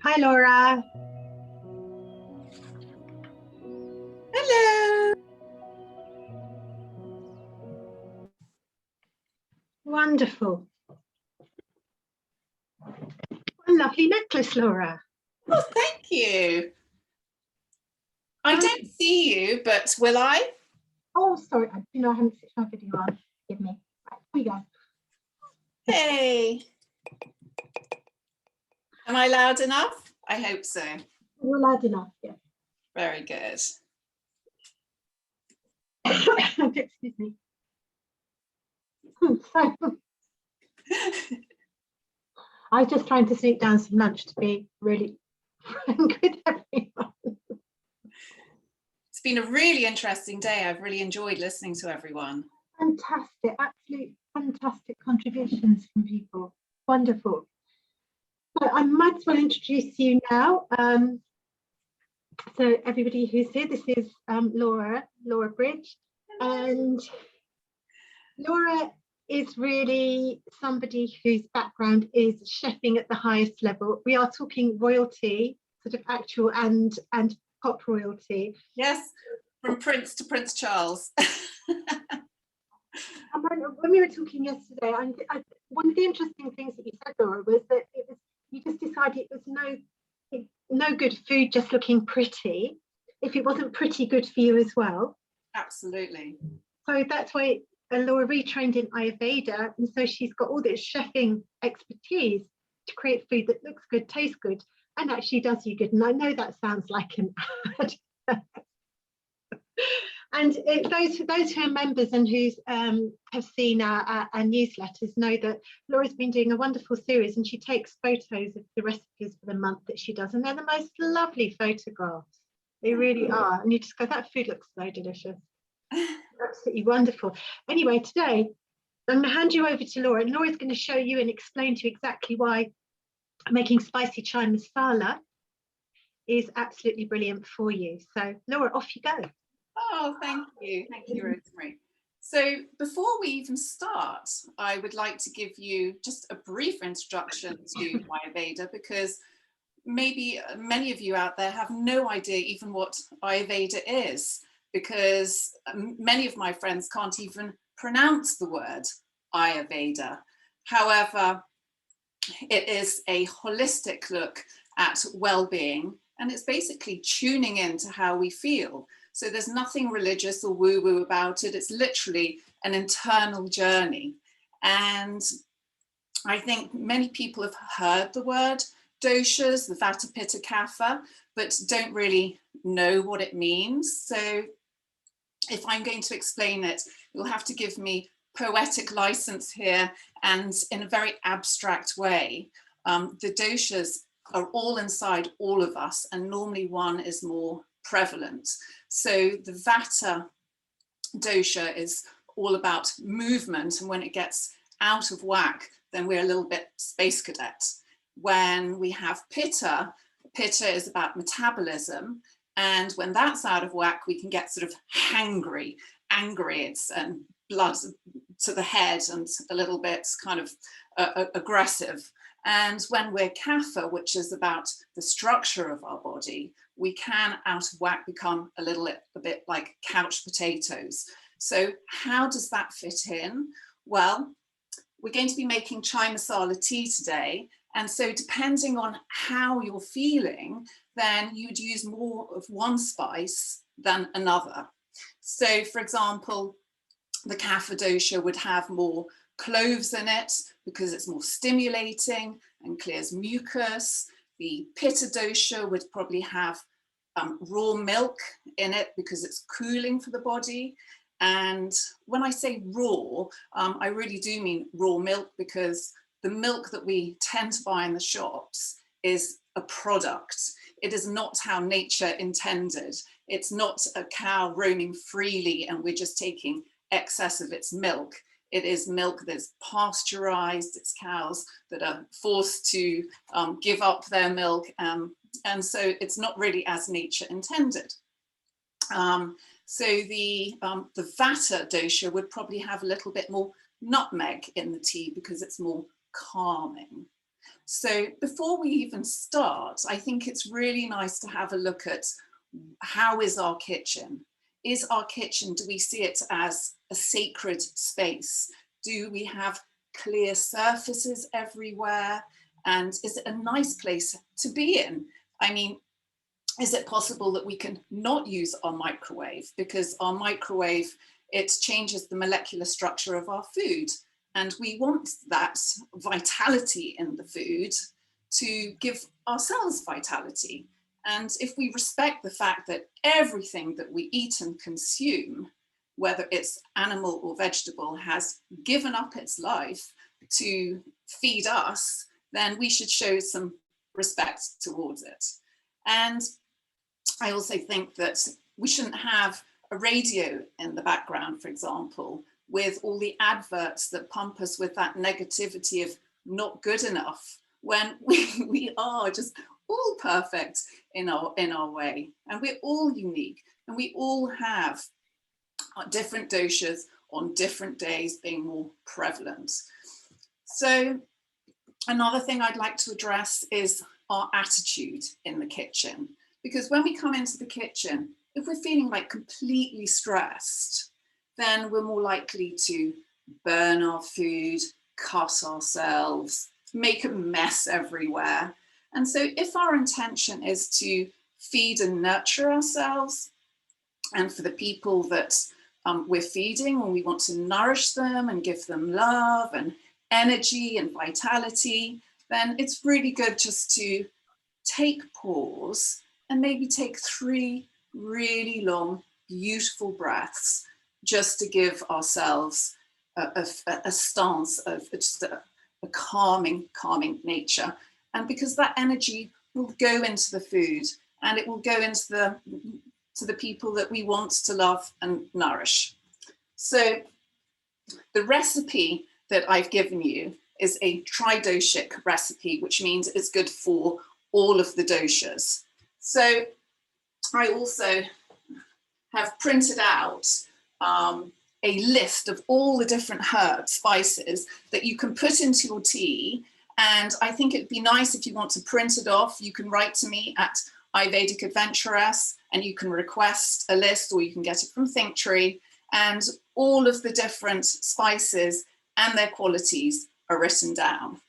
Hi, Laura. Hello. Wonderful. What a lovely necklace, Laura. Oh, thank you. I don't see you, but will I? Oh, sorry. I haven't switched my video on. Forgive me. Right, here we go. Hey. Am I loud enough? I hope so. You're loud enough, yeah. Very good. Excuse me. So, I was just trying to sneak down some lunch to be really frank with everyone. It's been a really interesting day. I've really enjoyed listening to everyone. Fantastic, absolute fantastic contributions from people. Wonderful. So I might as well introduce you now. So everybody who's here, this is Laura Bridge, and Laura is really somebody whose background is chefing at the highest level. We are talking royalty, sort of actual and pop royalty. Yes, from Prince to Prince Charles. And when we were talking yesterday, one of the interesting things that you said, Laura, was that you just decided it was no good food just looking pretty if it wasn't pretty good for you as well. Absolutely. So that's why Laura retrained in Ayurveda, and so she's got all this chefing expertise to create food that looks good, tastes good, and actually does you good. And I know that sounds like an ad. And those who are members and who have seen our newsletters know that Laura's been doing a wonderful series, and she takes photos of the recipes for the month that she does, and they're the most lovely photographs. They really are. And you just go, that food looks so delicious. Absolutely wonderful. Anyway, today I'm going to hand you over to Laura, and Laura's going to show you and explain to you exactly why making spicy chai masala is absolutely brilliant for you. So Laura, off you go. Oh, thank you, Rosemary. So before we even start, I would like to give you just a brief introduction to Ayurveda, because maybe many of you out there have no idea even what Ayurveda is, because many of my friends can't even pronounce the word Ayurveda. However, it is a holistic look at well-being, and it's basically tuning into how we feel. So there's nothing religious or woo-woo about it. It's literally an internal journey. And I think many people have heard the word doshas, the vata, pitta, kapha, but don't really know what it means. So if I'm going to explain it, you'll have to give me poetic license here, and in a very abstract way. The doshas are all inside all of us, and normally one is more prevalent. So the vata dosha is all about movement, and when it gets out of whack, then we're a little bit space cadet. When we have pitta, pitta is about metabolism, and when that's out of whack, we can get sort of hangry, angry, it's blood to the head and a little bit kind of aggressive. And when we're kapha, which is about the structure of our body, we can, out of whack, become a bit like couch potatoes. So how does that fit in? Well, we're going to be making chai masala tea today. And so depending on how you're feeling, then you'd use more of one spice than another. So for example, the kapha dosha would have more cloves in it because it's more stimulating and clears mucus. The pitta dosha would probably have raw milk in it because it's cooling for the body. And when I say raw, I really do mean raw milk, because the milk that we tend to buy in the shops is a product. It is not how nature intended. It's not a cow roaming freely and we're just taking excess of its milk. It is milk that's pasteurized. It's cows that are forced to give up their milk. And so it's not really as nature intended. So the Vata dosha would probably have a little bit more nutmeg in the tea because it's more calming. So before we even start, I think it's really nice to have a look at how is our kitchen? Is our kitchen, do we see it as a sacred space? Do we have clear surfaces everywhere? And is it a nice place to be in? I mean, is it possible that we can not use our microwave? Because our microwave, it changes the molecular structure of our food. And we want that vitality in the food to give ourselves vitality. And if we respect the fact that everything that we eat and consume, whether it's animal or vegetable, has given up its life to feed us, then we should show some respect towards it. And I also think that we shouldn't have a radio in the background, for example, with all the adverts that pump us with that negativity of not good enough, when we are just all perfect in our way, and we're all unique, and we all have different doshas on different days being more prevalent. So another thing I'd like to address is our attitude in the kitchen, because when we come into the kitchen, if we're feeling like completely stressed, then we're more likely to burn our food, cut ourselves, make a mess everywhere. And so if our intention is to feed and nurture ourselves, and for the people that we're feeding, and we want to nourish them and give them love and energy and vitality, then it's really good just to take pause and maybe take 3 really long, beautiful breaths, just to give ourselves a stance of just a calming nature. And because that energy will go into the food, and it will go into the people that we want to love and nourish. So the recipe that I've given you is a tridoshic recipe, which means it's good for all of the doshas. So I also have printed out a list of all the different herbs, spices that you can put into your tea. And I think it'd be nice if you want to print it off, you can write to me at Ayurvedic Adventuress, and you can request a list, or you can get it from Thinktree, and all of the different spices and their qualities are written down.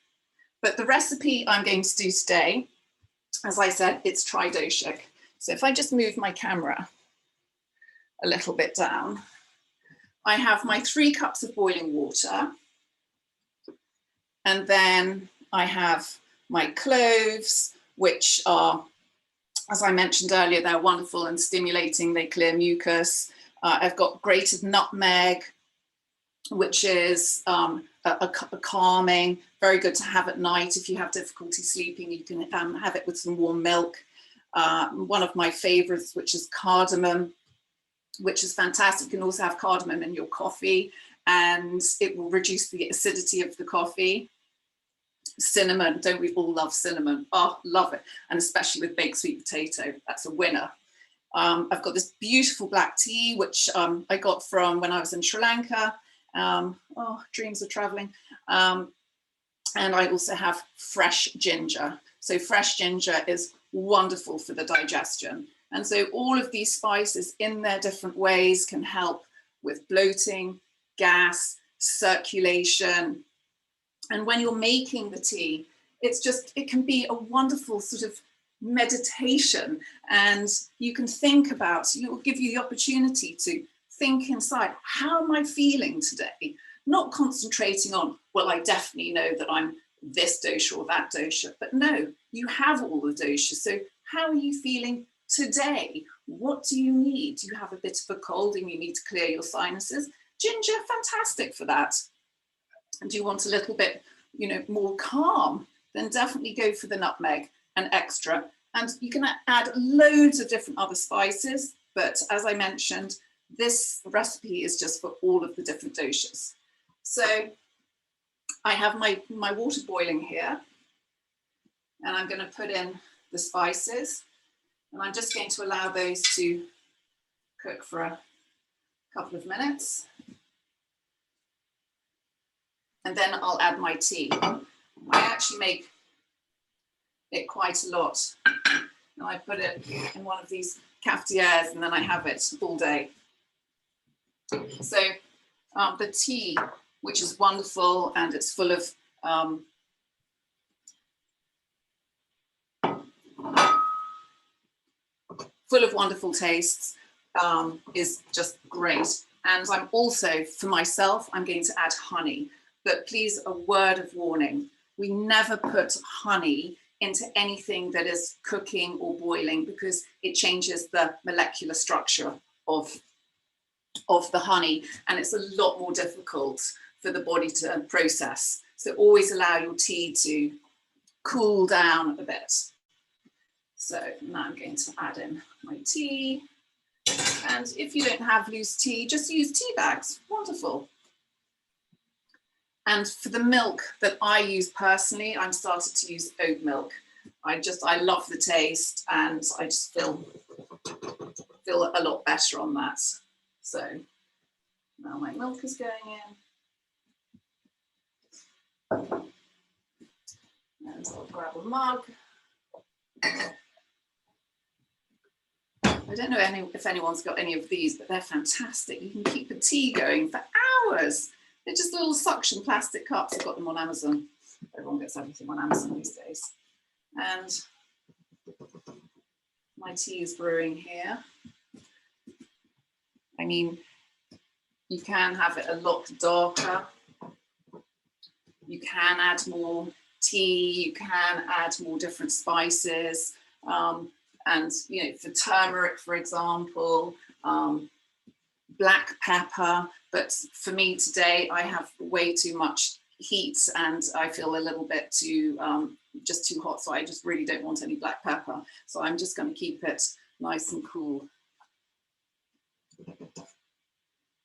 But the recipe I'm going to do today, as I said, it's tridoshic. So if I just move my camera a little bit down, I have my 3 cups of boiling water, and then I have my cloves, which are, as I mentioned earlier, they're wonderful and stimulating. They clear mucus. I've got grated nutmeg, which is a calming, very good to have at night. If you have difficulty sleeping, you can have it with some warm milk. One of my favorites, which is cardamom, which is fantastic. You can also have cardamom in your coffee, and it will reduce the acidity of the coffee. Cinnamon, don't we all love cinnamon? Oh, love it. And especially with baked sweet potato, that's a winner. I've got this beautiful black tea, which I got from when I was in Sri Lanka. Oh, dreams of traveling. And I also have fresh ginger. So fresh ginger is wonderful for the digestion. And so all of these spices in their different ways can help with bloating, gas, circulation. And when you're making the tea, it can be a wonderful sort of meditation, and you can think about, it will give you the opportunity to think inside, how am I feeling today? Not concentrating on, well, I definitely know that I'm this dosha or that dosha, but no, you have all the doshas. So how are you feeling today? What do you need? Do you have a bit of a cold and you need to clear your sinuses? Ginger, fantastic for that. And do you want a little bit, more calm? Then definitely go for the nutmeg an extra. And you can add loads of different other spices, but as I mentioned, this recipe is just for all of the different doshas. So I have my water boiling here, and I'm going to put in the spices, and I'm just going to allow those to cook for a couple of minutes. And then I'll add my tea. I actually make it quite a lot. And I put it in one of these cafetières, and then I have it all day. So the tea, which is wonderful, and it's full of wonderful tastes, is just great. And I'm also, for myself, I'm going to add honey. But please, a word of warning, we never put honey into anything that is cooking or boiling, because it changes the molecular structure of the honey, and it's a lot more difficult for the body to process. So always allow your tea to cool down a bit. So now I'm going to add in my tea. And if you don't have loose tea, just use tea bags. Wonderful. And for the milk that I use personally, I'm started to use oat milk. I love the taste, and I just feel a lot better on that. So now my milk is going in. And I'll grab a mug. I don't know if anyone's got any of these, but they're fantastic. You can keep the tea going for hours. They're just little suction plastic cups. I've got them on Amazon. Everyone gets everything on Amazon these days. And my tea is brewing here. I mean, you can have it a lot darker. You can add more tea. You can add more different spices. And, you know, for turmeric, for example, black pepper. But for me today, I have way too much heat, and I feel a little bit too, just too hot. So I just really don't want any black pepper. So I'm just going to keep it nice and cool.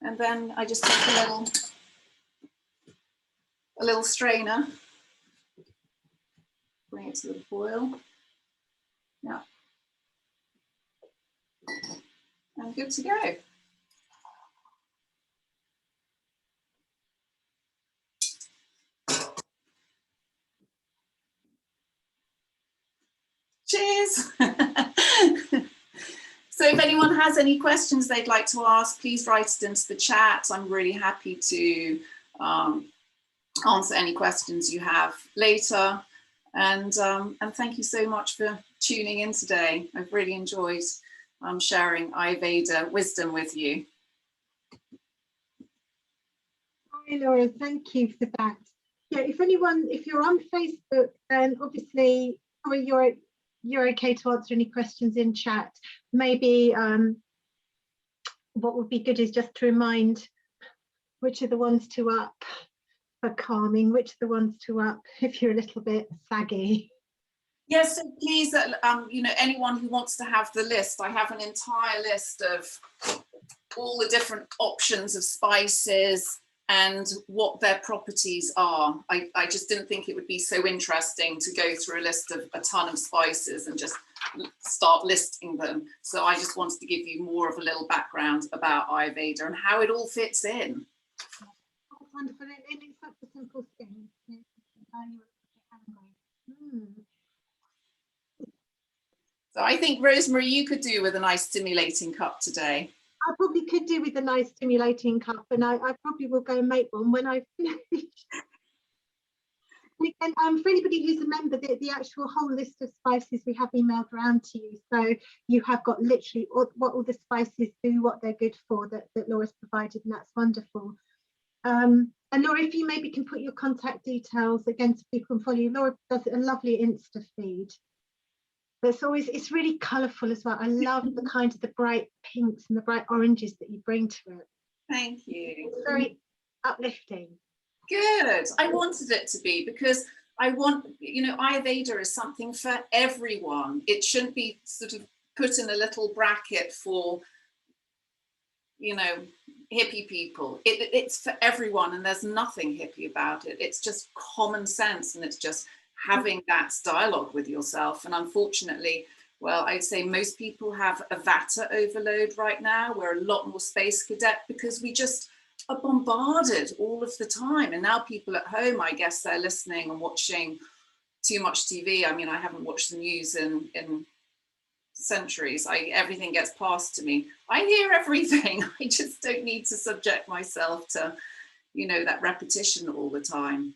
And then I just take a little strainer, bring it to the boil. Yeah. And good to go. Cheers. So if anyone has any questions they'd like to ask, please write it into the chat. I'm really happy to answer any questions you have later. And thank you so much for tuning in today. I've really enjoyed sharing Ayurveda wisdom with you. Hi Laura, thank you for that. Yeah, if you're on Facebook, then obviously, or you're okay to answer any questions in chat. Maybe what would be good is just to remind which are the ones to up for calming, which are the ones to up if you're a little bit saggy. Yes, so please, you know, anyone who wants to have the list, I have an entire list of all the different options of spices and what their properties are. I just didn't think it would be so interesting to go through a list of a ton of spices and just start listing them. So I just wanted to give you more of a little background about Ayurveda and how it all fits in. Oh, wonderful, and it's such a simple thing. So I think, Rosemary, you could do with a nice stimulating cup today. I probably could do with a nice stimulating cup, and I probably will go and make one when I finish. And for anybody who's a member, the actual whole list of spices we have emailed around to you. So you have got literally what all the spices do, what they're good for, that Laura's provided, and that's wonderful. And Laura, if you maybe can put your contact details again so people can follow you. Laura does a lovely Insta feed. It's really colourful as well. I love the kind of the bright pinks and the bright oranges that you bring to it. Thank you. It's very uplifting. Good. I wanted it to be, because I want, Ayurveda is something for everyone. It shouldn't be sort of put in a little bracket for, hippie people. It's for everyone, and there's nothing hippie about it. It's just common sense, and it's just having that dialogue with yourself. And unfortunately, well, I'd say most people have a vata overload right now. We're a lot more space cadet because we just are bombarded all of the time. And now people at home, I guess they're listening and watching too much TV. I mean, I haven't watched the news in centuries. Everything gets passed to me. I hear everything. I just don't need to subject myself to, that repetition all the time.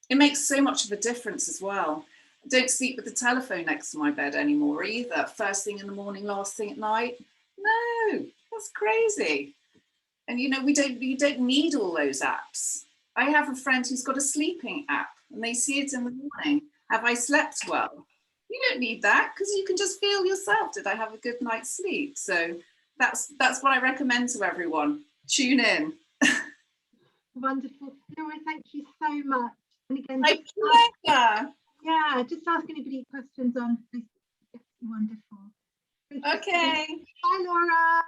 It makes so much of a difference as well. I don't sleep with the telephone next to my bed anymore either. First thing in the morning, last thing at night. No, that's crazy. And you don't need all those apps. I have a friend who's got a sleeping app, and they see it in the morning. Have I slept well? You don't need that, because you can just feel yourself. Did I have a good night's sleep? So that's what I recommend to everyone. Tune in. Wonderful. Laura, thank you so much. And again, my pleasure. Yeah, just ask anybody questions on Facebook. It's wonderful. Okay. Bye, Laura.